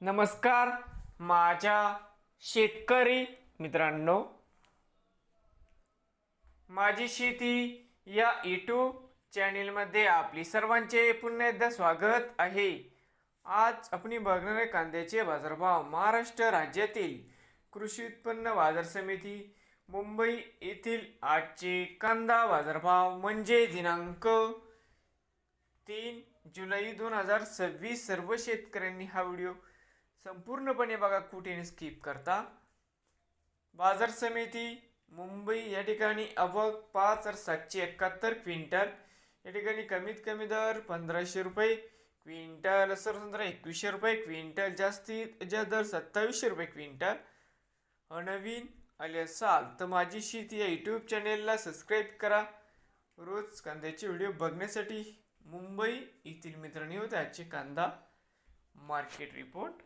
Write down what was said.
नमस्कार माझ्या शेतकरी मित्रांनो, माझी शेती या यूट्यूब चॅनेलमध्ये आपली सर्वांचे पुन्हा एकदा स्वागत आहे। आज आपण बघणार आहे कांद्याचे बाजारभाव। महाराष्ट्र राज्यातील कृषी उत्पन्न बाजार समिती मुंबई येथील आजचे कांदा बाजारभाव म्हणजे दिनांक 3 जुलै 2026। सर्व शेतकऱ्यांनी हा व्हिडिओ संपूर्णपणे बघा, कुठे स्किप करता। बाजार समिती मुंबई या ठिकाणी आवक 5771 क्विंटल, या ठिकाणी कमीत कमी दर 1500 रुपये क्विंटल, सर्वसाधारण 2100 रुपये क्विंटल, जास्तीत जास्त दर 2700 रुपये क्विंटल। नवीन आले असाल तर माझी शेती या यूट्यूब चॅनेलला सबस्क्राईब करा रोज कांद्याचे व्हिडिओ बघण्यासाठी। मुंबई येथील मित्रांनी होते आजचे कांदा मार्केट रिपोर्ट।